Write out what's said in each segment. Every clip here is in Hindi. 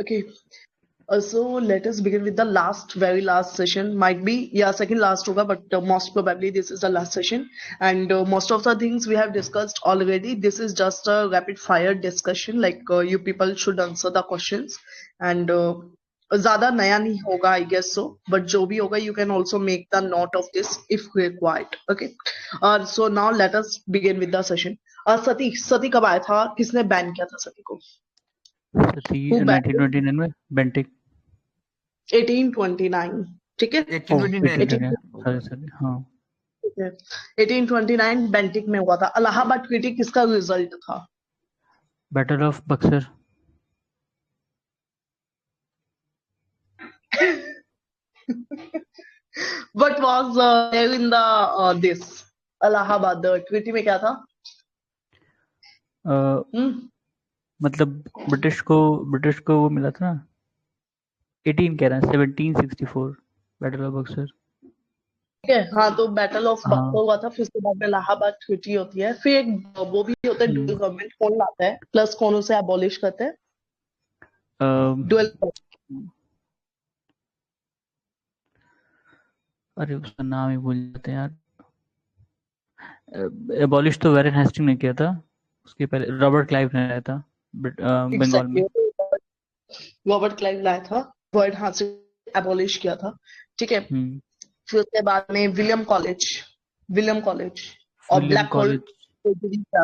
Okay. So let us begin with the last, very last session. Might be, yeah, second last hoga, but most probably this is the last session. And most of the things we have discussed already. This is just a rapid fire discussion. Like you people should answer the questions. And ज़्यादा नया नहीं होगा, I guess so. But जो भी होगा, you can also make the note of this if required. Okay. So now let us begin with the session. सती कब आया था? किसने बैन किया था सती को? सती Who banned 1929 में बेंटिक 1829, ठीक है? 1829 सॉरी हाँ 1829 बेंटिक में हुआ था। इलाहाबाद ट्रीटी किसका रिजल्ट था? Battle of Buxar What was there in the this Allahabad treaty में क्या था? मतलब ब्रिटिश को वो मिला था ना 18 कह रहा है 1764 बैटल ऑफ बक्सर ठीक है, हाँ तो बैटल ऑफ बक्सर हुआ था, फिर उसके बाद में इलाहाबाद ट्रीटी होती है, फिर एक वो भी होता है ड्यूअल गवर्नमेंट, कौन लाता है प्लस कौन उसे अबॉलिश करते हैं? ड्यूअल, अरे उसका नाम ही भूल जाते हैं यार। एबॉलिश तो वैरेन हेस्टिंग ने किया था, उसके पहले रॉबर्ट क्लाइव ने लाया था बंगाल में। रॉबर्ट क्लाइव लाया था, वर्ड हाथ से एबॉलिश किया था, ठीक है। फिर उसके बाद में विलियम कॉलेज और black hole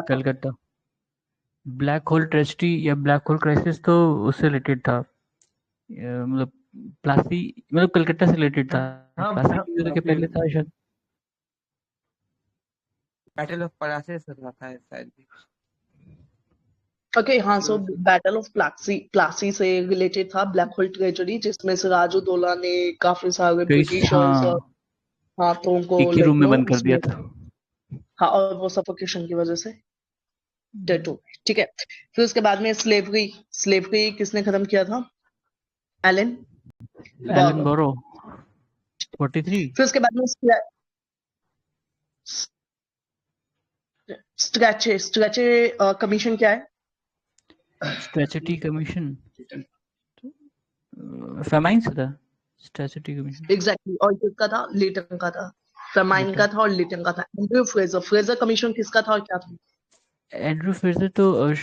Calcutta. Black hole tragedy या ब्लैक होल क्राइसिस तो उससे रिलेटेड था, मतलब प्लासी, मतलब कलकत्ता से रिलेटेड था। प्लासी के पहले था शायद बैटल ऑफ प्लासी से था शायद। ओके हाँ, सो बैटल ऑफ प्लासी से रिलेटेड था ब्लैक होल ट्रेजेडी, जिसमें सिराजुद्दौला ने काफी सारे ब्रिटिशर्स हाथों को एक ही रूम में बंद कर दिया था। हाँ, और वो सफोकेशन की वजह से डेड हो गए, ठीक है। फिर उसके बाद में स्लेवरी किसने खत्म किया था? एलन बोरो 43। फिर उसके बाद में स्ट्रेचे कमीशन क्या है? स्ट्रेचेटी कमीशन फेमाइन से था। स्ट्रेचेटी कमीशन एग्जैक्टली, और किसका था? लीटन का था। फेमाइन का था और लीटन का था। एंड्रयू फ्रेजर कमीशन किसका था और क्या था? एंड्रयू फ्रेजर तो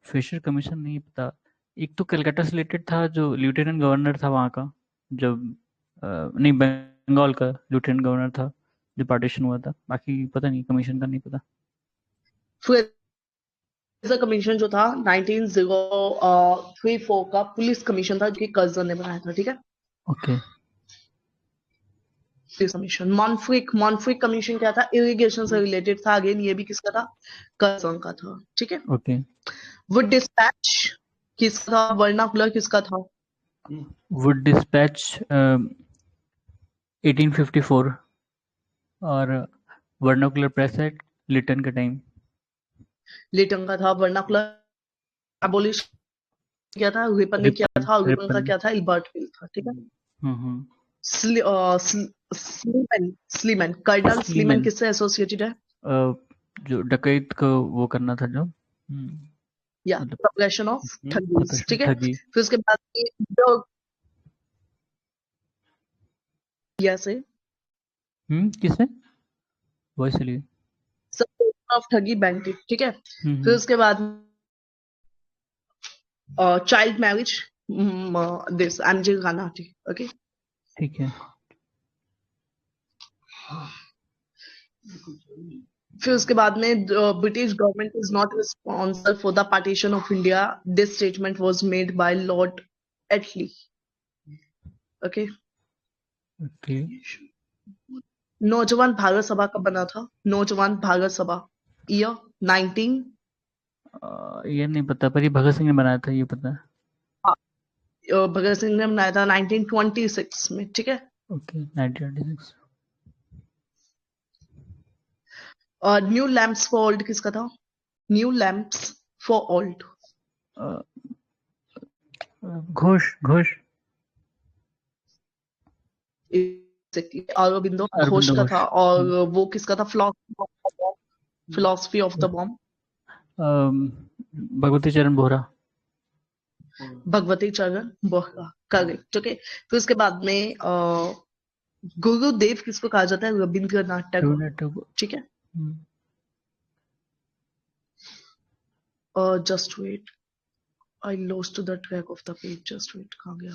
फिशर कमीशन नहीं पता। एक तो कलकत्ता से रिलेटेड था, जो लेफ्टिनेंट गवर्नर था वहाँ का, जब नहीं बंगाल का लेफ्टिनेंट गवर्नर था जो पार्टीशन हुआ था। बाकी पता नहीं, कमीशन का नहीं पता। फ्रेजर कमीशन जो था 1934 का पुलिस कमीशन था, जो कि कर्जन ने बनाया था, ठीक है। ओके। कमीशन मॉन्फ्रिक कमीशन क्या था? इरिगेशन से रिलेटेड था, अगेन ये भी किसका था? कर्जन का था, ठीक है। ओके। वुड डिस्पैच किसका था? वर्नाकुलर किसका था? वुड डिस्पैच 1854 और वर्नाकुलर प्रेस एक्ट लिटन का टाइम। लिटन का था। वर्नाकुलर एबोलिश किया था रिपन ने किया था, और रिपन का क्या था? इल्बर्टविल था, ठीक है। स्लीमैन कर्नल स्लीमैन किससे एसोसिएटेड है? जो डकैत को वो करना था, जो या सप्रेशन ऑफ ठगीज, ठीक है। फिर उसके बाद से किसने वॉइस लिए सप्रेशन ऑफ ठगी बेंटिक, ठीक है। फिर उसके बाद चाइल्ड मैरिज दिस एमजे गानाटी, ओके, ठीक है। फिर उसके बाद में British government is not responsible for the partition of India, this statement was made by Lord Attlee, okay. नौजवान भारत सभा कब बना था? नौजवान भारत सभा ईयर 19 ये नहीं पता, पर ये भगत सिंह ने बनाया था, ये पता है। भगत सिंह ने बनाया था 1926 में, ठीक है। ओके 1926। और न्यू लैंप्स फॉर ओल्ड किसका था? New lamps for old Ghosh Aurobindo Ghosh का था। और वो किसका था? Philosophy of the bomb Bhagwati चरण बोहरा। भगवती चरण बोहरा, करेक्ट। ओके, फिर उसके बाद में गुरुदेव किसको कहा जाता है? रविंद्रनाथ टैगोर, रविन्द्रनाथ टैगोर। ठीक है। Hmm, just wait, I lost the track of the page, just wait, कहाँ गया?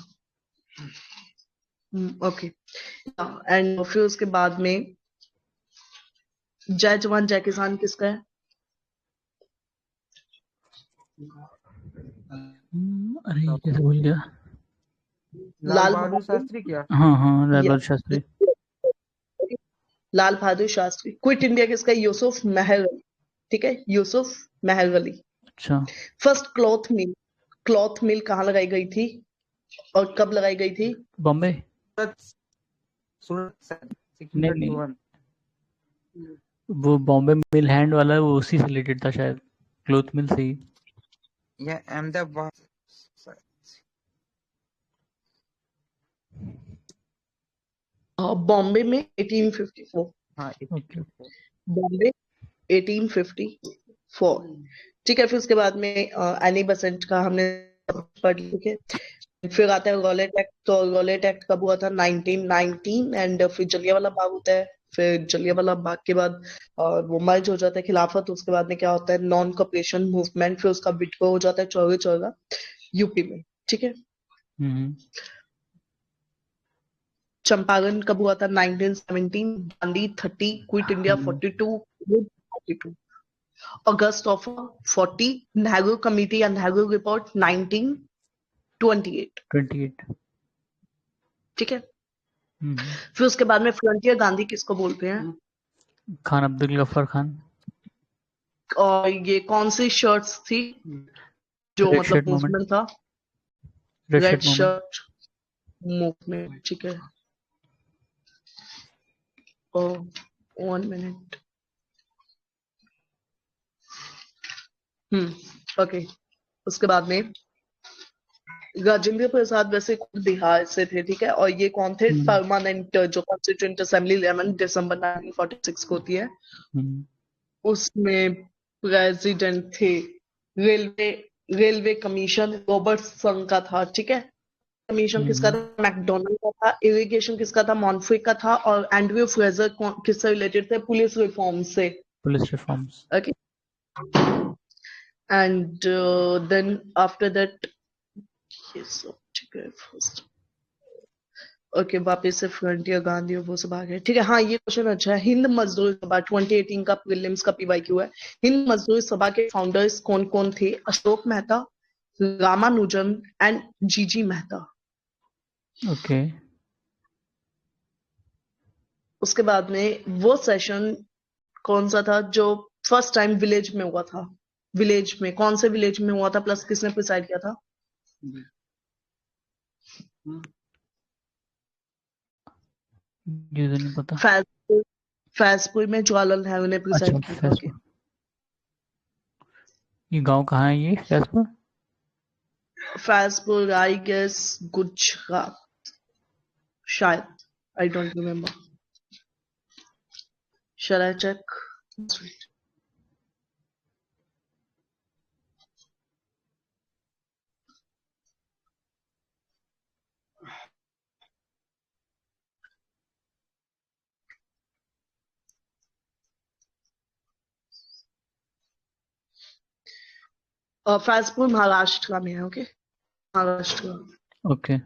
ओके, एंड फिर उसके बाद में जय जवान जय किसान किसका है? अरे ये कैसे भूल गया। लाल बहादुर शास्त्री क्या? हाँ हाँ, लाल या बहादुर शास्त्री। लाल बहादुर शास्त्री। क्विट इंडिया किसका? यूसुफ मेहर अली, ठीक है, यूसुफ मेहर अली। अच्छा, फर्स्ट क्लॉथ मिल कहाँ लगाई गई थी और कब लगाई गई थी? बॉम्बे। सूरत नहीं नहीं, 1631। वो बॉम्बे मिल हैंड वाला है, वो उसी से रिलेटेड था शायद, क्लोथ मिल से ही। या अहमदाबाद। बॉम्बे में 1854, हाँ, ओके। बॉम्बे 1854, ठीक है। फिर उसके बाद में एनी बेसेंट का हमने पढ़ लिया। फिर आता है रॉलेट एक्ट। तो रॉलेट एक्ट कब हुआ था? 1919। एंड फिर जलियांवाला बाग होता है। फिर जलियांवाला बाग के बाद वो मर्ज हो जाता है खिलाफत। उसके बाद में क्या होता है? Non cooperation movement. फिर उसका विड्रॉ हो जाता है चौरी चौरा यूपी में, ठीक है। हम्म, चंपारण कब हुआ था? 1917। Dandi 30, quit India 42, 42, August of 40, Nehru committee या नेहरू रिपोर्ट 1928, 28। ठीक है। फिर उसके बाद में फ्रंटियर गांधी किसको बोलते हैं? खान अब्दुल गफ्फार खान। और ये कौन सी शर्ट्स थी जो रेड मतलब शर्ट मूवमेंट। मूवमेंट था? Red red shirt movement. Shirt movement, ठीक है। 1 मिनट। ओके। उसके बाद में राजेंद्र प्रसाद वैसे खुद बिहार से थे, ठीक है। और ये कौन थे? परमानेंट जो कॉन्स्टिट्यूंट असेंबली 11 दिसंबर 1946 को होती है, उसमें प्रेसिडेंट थे। रेलवे रेलवे कमीशन रॉबर्टसन का था, ठीक है। कमीशन किसका था? मैकडोनल्ड का था। इरिगेशन किसका था? मॉन्फ्रिक का था। और एंड्रयू फ्रेजर किससे रिलेटेड थे? पुलिस रिफॉर्म से, police reforms. Okay. And then after that ये सब, ठीक है। फर्स्ट, ओके, वापस से फ्रंटियर गांधी और वो सब आ गए, ठीक है। हाँ, ये क्वेश्चन अच्छा है। हिंद मजदूर सभा 2018 का प्रीलिम्स का पीवाईक्यू है। हिंद मजदूर सभा के फाउंडर्स कौन कौन थे? अशोक मेहता, रामानुजन एंड जीजी मेहता। ओके। उसके बाद में वो सेशन कौन सा था जो फर्स्ट टाइम विलेज में हुआ था? विलेज में कौन से विलेज में हुआ था, प्लस किसने प्रिसाइड किया था? ये तो नहीं पता। फैजपुर फैजपुर में जवाहरलाल नेहरू ने अच्छा, प्रिसाइड किया था, ओके। फैसपुर। ये गांव कहाँ है ये, फैसपुर? फैजपुर, आई गेस गुजरात, शायद, I don't remember. Shall I check? Faizpur Maharashtra में है, ओके, महाराष्ट्र। ओके।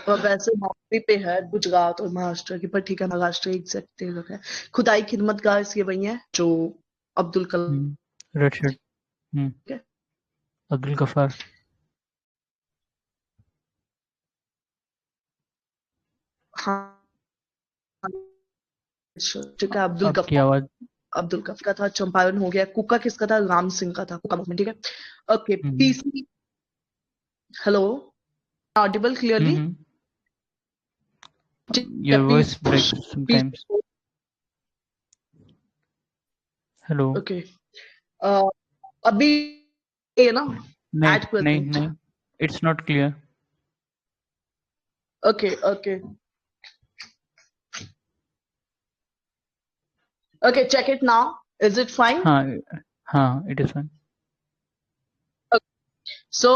और वैसे बाउंड्री पे है गुजरात और महाराष्ट्र की, पर ठीक है, महाराष्ट्र एग्जैक्ट जगह है। खुदाई खिदमतगार ये वही है जो अब्दुल कलाम, रेड शर्ट। है। अब्दुल गफ्फार। हाँ, ठीक है। आपकी आवाज। अब्दुल गफ्फार का था। चंपारण हो गया। कुका किसका था? राम सिंह का था, कुका मूवमेंट, ठीक है। Okay, PC, hello, audible clearly? Your voice breaks sometimes. Hello. Okay, अभी ये ना नहीं एट नहीं प्रेजेंट, नहीं, it's not clear. Okay okay okay, check it now, is it fine? हाँ हाँ, it is fine. So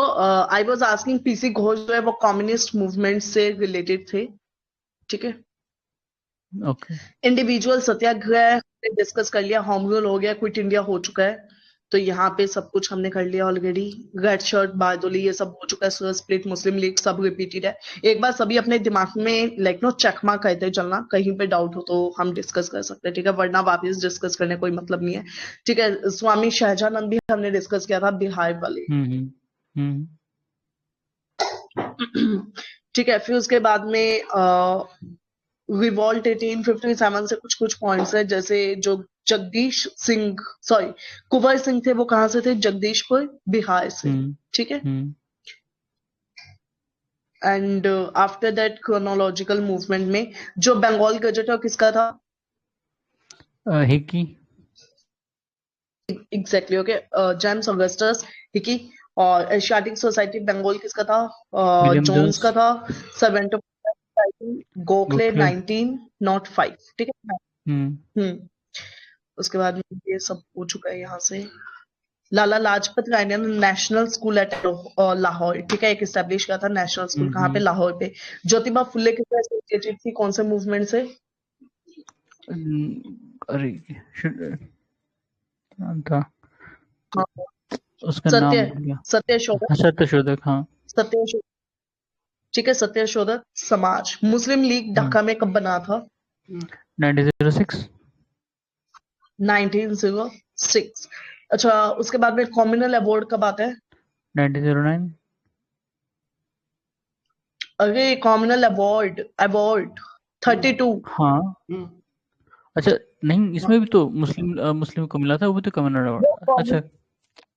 I was asking PC Ghosh जो है वो कम्युनिस्ट मूवमेंट से रिलेटेड थे, ठीक है। ओके इंडिविजुअल सत्याग्रह डिस्कस कर लिया, होम रूल हो गया, क्विट इंडिया हो चुका है, तो यहाँ पे सब कुछ हमने कर लिया ऑलरेडी। रेड शर्ट, बारदोली, ये सब हो चुका है, सूरज स्प्लिट, मुस्लिम लीग, सब रिपीटेड है। एक बार सभी अपने दिमाग में लाइक नो चकमा कहते चलना, कहीं पे डाउट हो तो हम डिस्कस कर सकते हैं, ठीक है, वरना वापस डिस्कस करने कोई मतलब नहीं है, ठीक है। स्वामी शहजानंद भी हमने डिस्कस किया था, बिहार वाले, हम्म ठीक है। फिर उसके बाद में रिवॉल्ट 1857 से कुछ कुछ पॉइंट्स है, जैसे जो जगदीश सिंह, सॉरी, कुंवर सिंह थे, वो कहाँ से थे? जगदीशपुर, बिहार से, ठीक है। And after that chronological movement में जो बंगाल गजट है किसका था? Hicky exactly, okay. James Augustus Hicky. और एशियाटिक सोसाइटी बंगाल किसका था? विलियम जोन्स जोन्स का था। Servant of society Gokhale Gokhale 1905, ठीक है। हम्म उसके बाद में ये सब हो चुका है यहाँ से। लाला लाजपत राय ने नेशनल स्कूल एट लाहौर, ठीक है, एक इस्टेब्लिश किया था नेशनल स्कूल, कहाँ पे? लाहौर पे। ज्योतिबा फुले किससे एसोसिएटेड थी, कौन से मूवमेंट से? अरे नाम था हाँ, उसका सत्य, नाम भूल गया। सत्यशोधक, सत्यशोधक हाँ सत्यशोधक, ठीक है, सत्यशोधक समाज। मुस्लिम लीग ढाका में कब बना था? 1906 1906। अच्छा, उसके बाद में कॉम्युनल अवार्ड कब आता है? 1909 अरे कॉम्युनल अवार्ड, अवार्ड 32। हाँ अच्छा नहीं इसमें भी तो मुस्लिम को मिला था, वो तो कम्युनल वो अवार्ड। अच्छा ठीक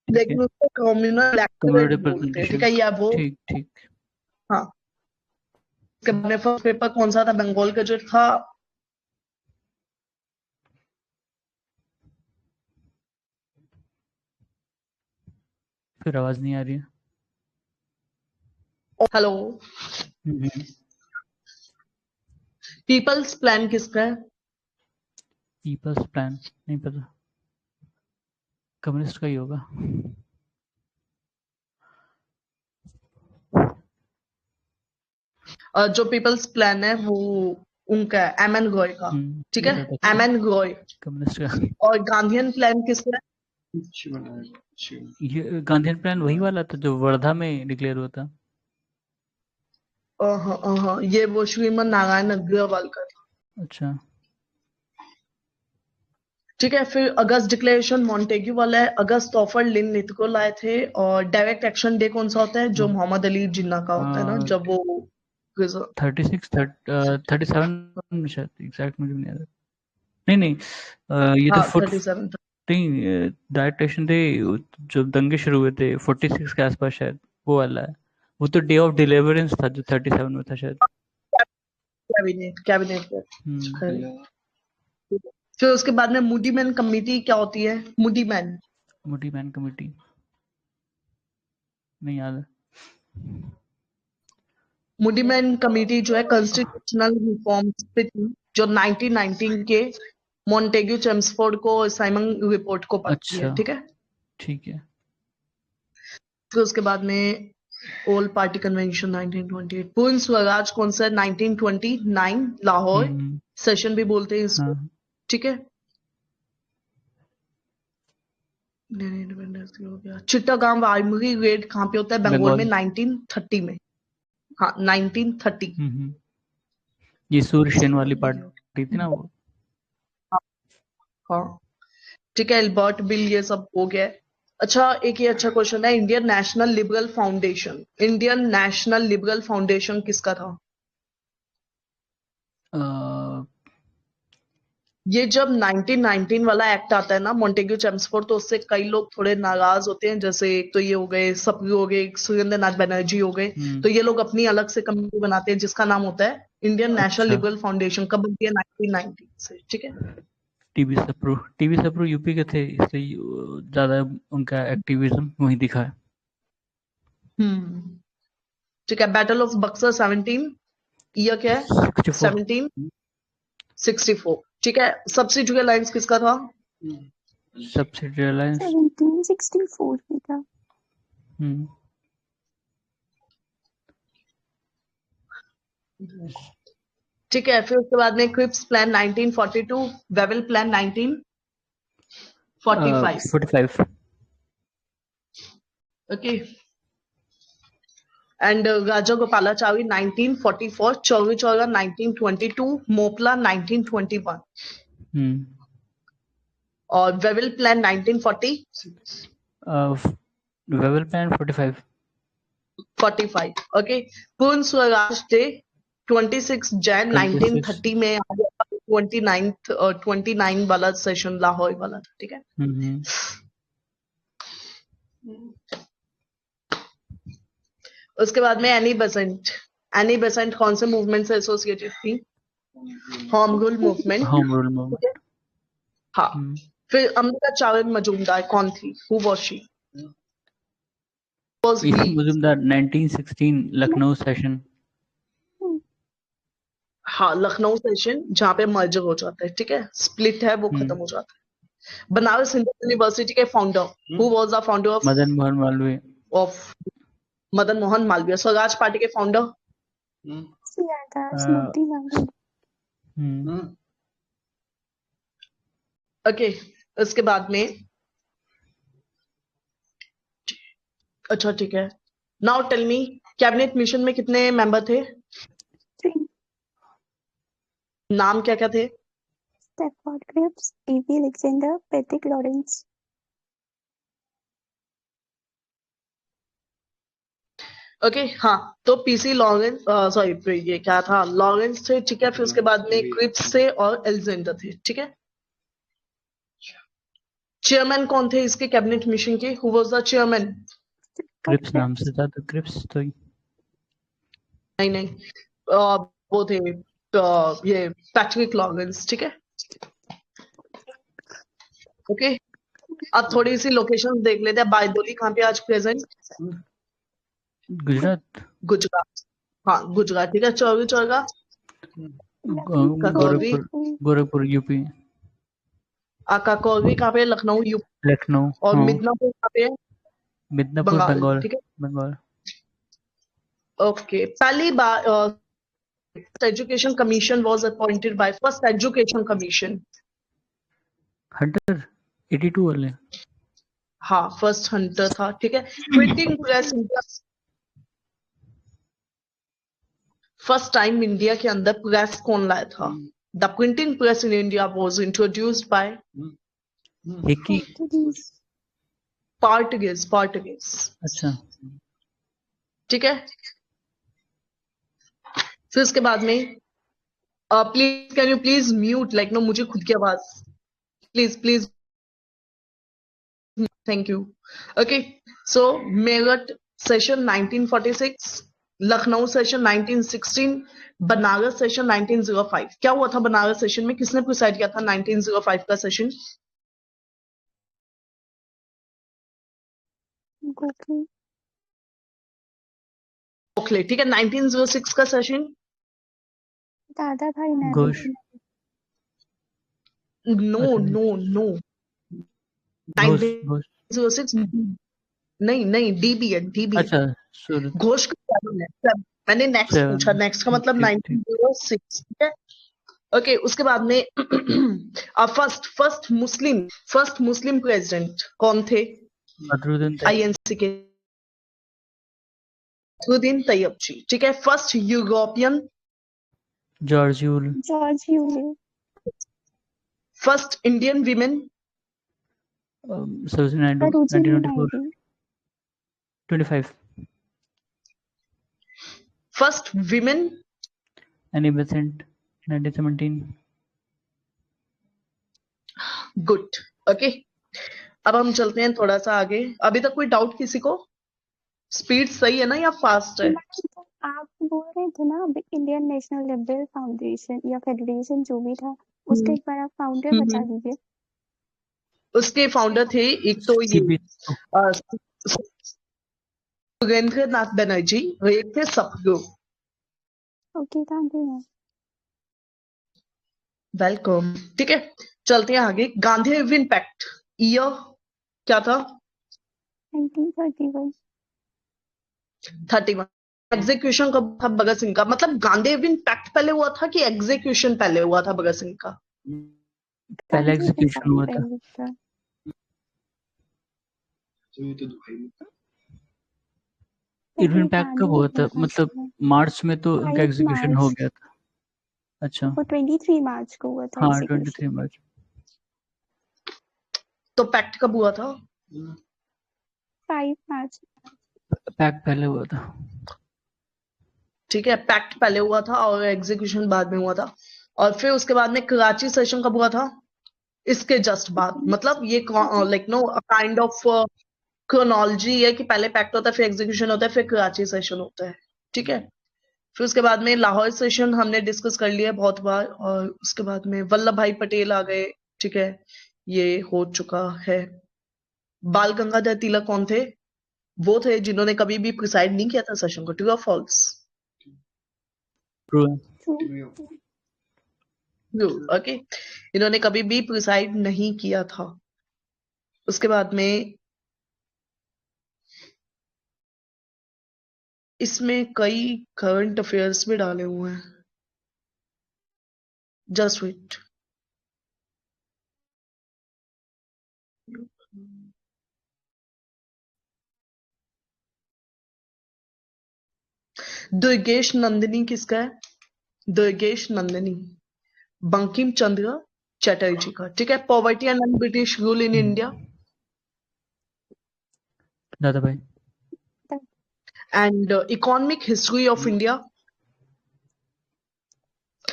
है, लेकिन उसको कम्युनल कम्युनल इलेक्टोरेट बोलते हैं, ठीक है, रिप्रेजेंटेशन, या वो। ठीक हाँ, उसके बाद में फर्स्ट पेपर कौन सा था बंगाल का जो था? फिर आवाज नहीं आ रही है। हेलो, हम्म, पीपल्स प्लान किसका है? पीपल्स प्लान नहीं पता, कम्युनिस्ट का ही होगा। जो पीपल्स प्लान है वो उनका है, एम एन गॉय का, ठीक ये है, तो एम एन गॉय। कम्युनिस्ट का। और गांधीयन प्लान किसका है? ये गांधीयन प्लान वही वाला था जो वर्धा में डिक्लेयर हुआ था। ये वो श्रीमन नारायण अग्रवाल का था, अच्छा ठीक है। फिर अगस्त डिक्लेरेशन मॉन्टेग्यू वाला है, अगस्त ऑफर लिन नितको लाए थे। और डायरेक्ट एक्शन डे कौन सा होता है? जो मोहम्मद अली जिन्ना का होता है ना, जब वो 36 37 शायद, एग्जैक्ट मुझे नहीं याद। नहीं ये तो हाँ 37 था। नहीं डायरेक्ट एक्शन डे जब दंगे शुरू हुए थे 46 के आसपास शायद, वो वाला है। वो तो डे ऑफ डिलीवरेंस था जो 37 में था शायद। कैबिनेट, कैबिनेट हम्म फिर उसके बाद में मूडी मैन कमेटी क्या होती है? मूडी मैन, मोटी मैन कमेटी नहीं याद है। मूडी मैन कमेटी जो है कॉन्स्टिट्यूशनल रिफॉर्म्स पे थी, जो 1919 के मॉन्टेग्यू चेम्सफोर्ड को साइमन रिपोर्ट को पढ़ती है, अच्छा ठीक है। ठीक है। फिर उसके बाद में ऑल पार्टी कन्वेंशन 1928। पूर्ण स्वराज कौन सा? 1929 लाहौर सेशन भी बोलते हैं इसको, हाँ ठीक है। इंडिपेंडेंस हो गया। चिट्टागांव आर्मरी रेड कहाँ पे होता है? बंगाल में, बंगाल 1930 में। हाँ 1930। ये सूर्य सेन वाली पार्टी थी ना वो। हाँ, ठीक है, एल्बर्ट बिल, ये सब हो गया। अच्छा, एक ये अच्छा क्वेश्चन है, Indian national liberal foundation, Indian national liberal foundation किसका था? ये जब 1919 वाला एक्ट आता है ना, मॉन्टेग्यू चेम्सफोर्ड, तो उससे कई लोग थोड़े नाराज होते हैं, जैसे एक तो ये हो गए, सप्रू हो गए, सुरेंद्र नाथ बनर्जी हो गए, तो ये लोग अपनी अलग से कमेटी बनाते हैं जिसका नाम होता है इंडियन नेशनल अच्छा लिबरल फाउंडेशन। कब बनती है? 1919 से, ठीक है। टीबी सप्रू यूपी के थे इसलिए ज्यादा उनका एक्टिविज्म वहीं दिखा है। ठीक है, बैटल ऑफ बक्सर 17, ईयर क्या है? 64 1764, ठीक है। सब्सिडी अलायंस किसका था? सब्सिडी अलायंस 1764 में था। ठीक है, फिर उसके बाद में Cripps plan 1942, Wavell plan 1945। 45 okay, and Raja Gopalachari 1944, Chauri Chaura 1922, Moplah 1921 और Wavell plan 1940 Wavell plan 45 45। Okay, Purna Swaraj day 26 Jain 26 1930 में 29 वाला सेशन लाहौर वाला था। ठीक है, उसके बाद में एनी बेसेंट कौन से मूवमेंट से एसोसिएटेड थी? Home rule movement. Home rule movement. हाँ, फिर अमृता चावल मजूमदार कौन थी? Who was she? Majumdar 1916 Lucknow session. हाँ, लखनऊ सेशन जहाँ पे मर्जर हो जाता है। ठीक है, स्प्लिट है वो खत्म हो जाता है। बनारस हिंदू यूनिवर्सिटी के founder, who was the founder of Madan Mohan Malviya. Madan Mohan Malviya. Swaraj party के फाउंडर? ओके, उसके बाद में अच्छा ठीक है, now tell me, cabinet mission में कितने मेंबर थे? नाम क्या क्या थे? Stafford Cripps, E.V. Alexander, Patrick Lawrence. Okay, हाँ, तो पीसी लॉरेंस, सॉरी ये क्या था, लॉरेंस थे। ठीक है, फिर उसके बाद में क्रिप्स थे और अलेक्जेंडर थे। ठीक है, चेयरमैन कौन थे इसके कैबिनेट मिशन के? Who was the chairman? Cripps नाम से था तो क्रिप्स तो नहीं, वो थे ये पैट्रिक लॉरेंस। ठीक है, ओके, अब थोड़ी सी लोकेशन देख लेते हैं। बायदोली कहाँ पे आज प्रेजेंट? गुजरात। हाँ, गुजरात। ठीक है, चौरी चौरा गोरखपुर यूपी। काकोरी कहाँ पे? लखनऊ यूपी। लखनऊ। और मिदनापुर कहाँ पे? मिदनापुर बंगाल। ठीक है, बंगाल। ओके, पहली बार education commission was appointed by first education commission. Hunter 82 वाले। हाँ, फर्स्ट हंटर था। ठीक है, printing press India, first time India के अंदर प्रेस कौन लाया था? The printing press in India was introduced by Portuguese. अच्छा, ठीक है, फिर उसके बाद में please can you please mute, like no, मुझे खुद की आवाज please. Thank you. Okay, so Meerut session 1946, Lucknow session 1916, Banaras session 1905। क्या हुआ था बनारस सेशन में? किसने प्रिसाइड किया था 1905 का सेशन? गोखले। ठीक है, 1906 का सेशन? दादा भाई घोष। नो, 1906 नहीं, डीबी। अच्छा, सूरत। घोष का 7 है। मैंने नेक्स्ट पूछा, नेक्स्ट का मतलब 1906। ठीक है, ओके, उसके बाद में फर्स्ट मुस्लिम प्रेसिडेंट कौन थे आईएनसी के? बदरुद्दीन तैयबजी। ठीक है, first European? George Yule. First Indian women? Sarojini Naidu 1924 25। First women? Annie Besant 1917। Good. Okay, अब हम चलते हैं थोड़ा सा आगे। अभी तक कोई डाउट किसी को? स्पीड सही है ना या फास्ट है? आप बोल रहे थे ना इंडियन नेशनल लिबरल फाउंडेशन या फेडरेशन जो भी था, उसका एक बार आप फाउंडर बता दीजिए। उसके फाउंडर थे एक तो ये सुरेंद्र नाथ बनर्जी और एक थे सतगुरु। Okay, thank you. वेलकम। ठीक है, चलते हैं आगे। गांधी इरविन पैक्ट ईयर क्या था? 1931। 31। एग्जीक्यूशन कब था भगत सिंह का? मतलब गांधी विन पैक्ट पहले हुआ था कि एग्जीक्यूशन पहले हुआ था भगत सिंह का? पहले गांधी एग्जीक्यूशन हुआ था। पहले था। इरविन पैक्ट कब हुआ था? मतलब मार्च में तो उनका 5 एग्जीक्यूशन हो मार्च गया था। अच्छा, वो 23 मार्च को हुआ था हाँ एग्जीक्यूशन। 23 मार्च। तो पैक्ट कब हुआ था? 5 मार्च। पैक्ट पहले हुआ था। ठीक है, पैक्ट पहले हुआ था और एग्जीक्यूशन बाद में हुआ था। और फिर उसके बाद में कराची सेशन कब हुआ था? इसके जस्ट बाद। मतलब ये like know kind of chronology है कि पहले पैक्ट होता है, फिर एग्जीक्यूशन होता है, फिर कराची सेशन होता है। ठीक है, फिर उसके बाद में लाहौर सेशन हमने डिस्कस कर लिया बहुत बार, और उसके बाद में वल्लभ भाई पटेल आ गए। ठीक है, ये हो चुका है। बाल गंगाधर तिलक कौन थे? वो थे जिन्होंने कभी भी प्रिसाइड नहीं किया था सेशन को। ट्रू और फॉल्स? ट्रू है। ट्रू। ओके, इन्होंने कभी भी प्रिसाइड नहीं किया था। उसके बाद में इसमें कई करंट अफेयर्स भी डाले हुए हैं। Just wait. दुर्गेश नंदिनी किसका है? दुर्गेश नंदिनी बंकिम चंद्र चटर्जी का। ठीक है, poverty and British rule in India Dadabhai. And economic history of India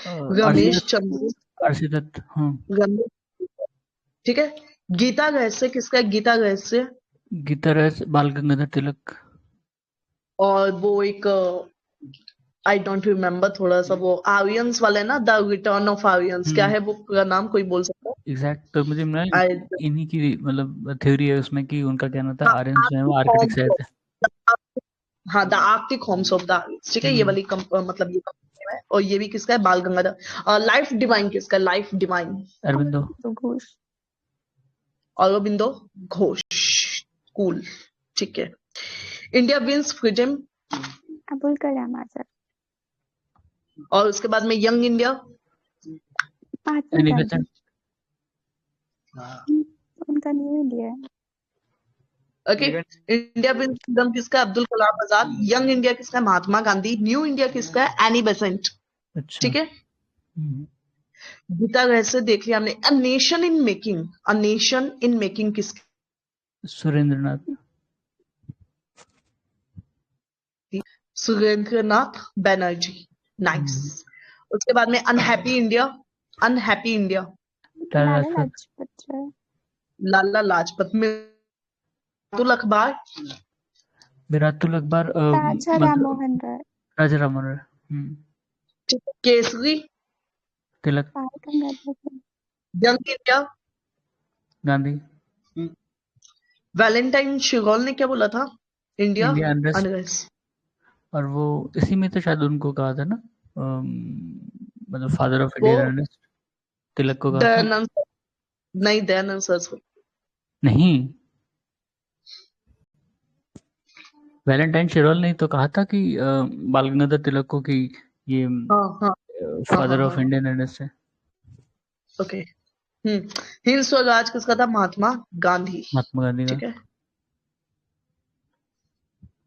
Ramesh RC Chandra Dutt. हाँ, रमेश। ठीक है, गीता रहस्य किसका है? गीता रहस्य गीता रहस्य बाल गंगाधर तिलक। और वो एक आई डोंट रिमेम्बर, थोड़ा सा वो आर्यंस वाले ना, द रिटर्न ऑफ आर्यंस, क्या है वो पूरा नाम? कोई बोल सकता है? एग्जैक्ट तो मुझे मिला I- इन्हीं की मतलब थ्योरी है उसमें कि उनका कहना था हाँ, आर्यन जो है वो आर्किटेक्ट आए थे। हाँ, the Arctic Holmes of the Aryans. ठीक है, ये वाली मतलब ये company है। और ये भी किसका है? बाल गंगाधर। लाइफ डिवाइन किसका है? Life divine Aurobindo. तो घोष। अरबिंदो घोष। कूल। ठीक है, India wins freedom Abul Kalam Azad. और उसके बाद में यंग इंडिया महात्मा एनी गांधी। बेसेंट। उनका न्यू इंडिया है। ओके, इंडिया विंस फ्रीडम किसका है? अब्दुल कलाम आजाद। यंग इंडिया किसका है? महात्मा गांधी। न्यू इंडिया किसका है? Annie Besant. अच्छा। ठीक है, हम्म, गीता रहस्य देख लिया हमने। A nation in making, a nation in making किसकी? सुरेंद्रनाथ। सुरेंद्रनाथ बैनर्जी। नाइस। उसके बाद में अनहैप्पी इंडिया, अनहैप्पी इंडिया लाला लाला लाजपत। लाजपत राय। लाला लाजपत। मिर्तुल अखबार मिरातुल अखबार Raja Rammohan Roy. Raja Rammohan Roy. Kesari Tilak. Bal Gangadhar Tilak. Young India Gandhi. Valentine Chirol ने क्या बोला था? India India unrest. अनरेस्ट। और वो इसी में तो शायद उनको कहा था ना मतलब फादर ऑफ वो इंडियन अनरेस्ट तिलक को कहा था। दयानंद, नहीं दयानंद सरस्वती। नहीं, वैलेंटाइन शिरोल ने तो कहा था कि बाल गंगाधर तिलक को कि ये हाँ हाँ फादर ऑफ हाँ। इंडियन अनरेस्ट है। ओके। हिंद स्वराज किसका था? महात्मा गांधी। महात्मा गांधी का। ठीक है,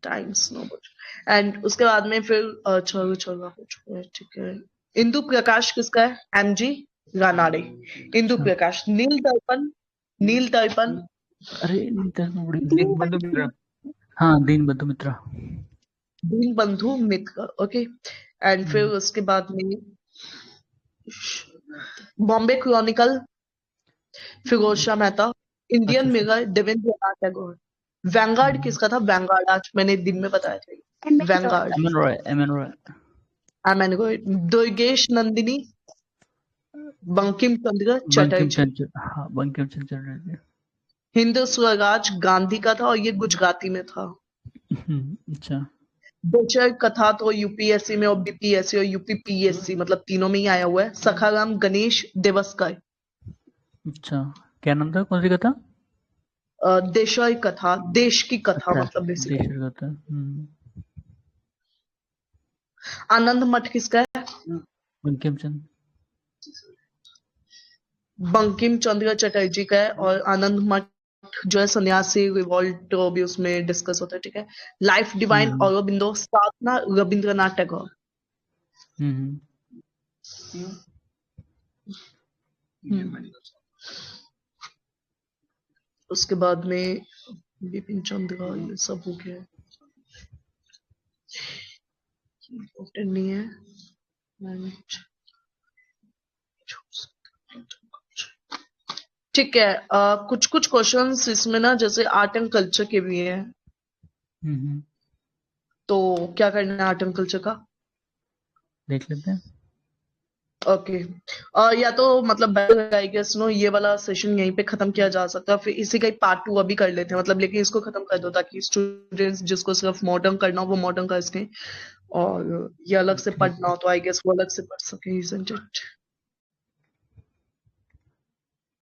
टाइम्स नो बट। एंड उसके बाद में फिर चलो चलो हो चुका है। ठीक है, इंदु प्रकाश किसका है? एमजी रानाडे। इंदु अच्छा। प्रकाश। नील दर्पण, नील दर्पण अरे नीता बड़ी दीनबंधु मित्र। हाँ दीनबंधु मित्रा। दीन बंधु मित्र। ओके, एंड फिर उसके बाद में Bombay Chronicle Firoz Shah Mehta. Indian अच्छा। मिरर देवेंद्रनाथ टैगोर। वैंगार्ड किसका था? वैंगार्ड आज मैंने दिन में बताया था। M N Roy. Vanguard MN Roy. MN Roy. Durgesh Nandini Bankim Chandra Bankim Chatterjee. Chandra. हाँ बंकिम चंद्र चटर्जी। हिंद स्वराज गांधी का था और ये गुजराती में था। अच्छा। दोचर कथा तो यूपीएससी में और बीपीएससी और यूपीपीएससी मतलब तीनों में ही आया हुआ है। सखाराम गणेश देवस्कर। अच्छा, क्या नाम था? कौन सी कथा? देशोय कथा, देश की कथा अच्छा, मतलब देश बेसिकली। की कथा। आनंद मठ किसका है? बंकिम चंद्र। बंकिम चंद्र चटर्जी का है। और आनंद मठ जो है सन्यासी रिवॉल्ट भी उसमें डिस्कस होता है, ठीक है। लाइफ डिवाइन औरोबिंदो, साधना रविंद्रनाथ टैगोर। हम्म उसके बाद में बिपिन चंद्र, ये सब हो गया, इम्पोर्टेंट नहीं है। ठीक है, कुछ कुछ क्वेश्चंस इसमें ना जैसे आर्ट एंड कल्चर के भी हैं, हम्म तो क्या करना है आर्ट एंड कल्चर का? देख लेते हैं। ओके, या तो मतलब आई गेस नो ये वाला सेशन यहीं पे खत्म किया जा सकता है, फिर इसी का पार्ट 2 अभी कर लेते हैं, मतलब लेकिन इसको खत्म कर दो ताकि स्टूडेंट्स जिसको सिर्फ मॉडर्न करना हो वो मॉडर्न कर सकें, और ये अलग से ठीक पढ़ना है। हो तो आई गेस वो अलग से पढ़ सके, isn't it?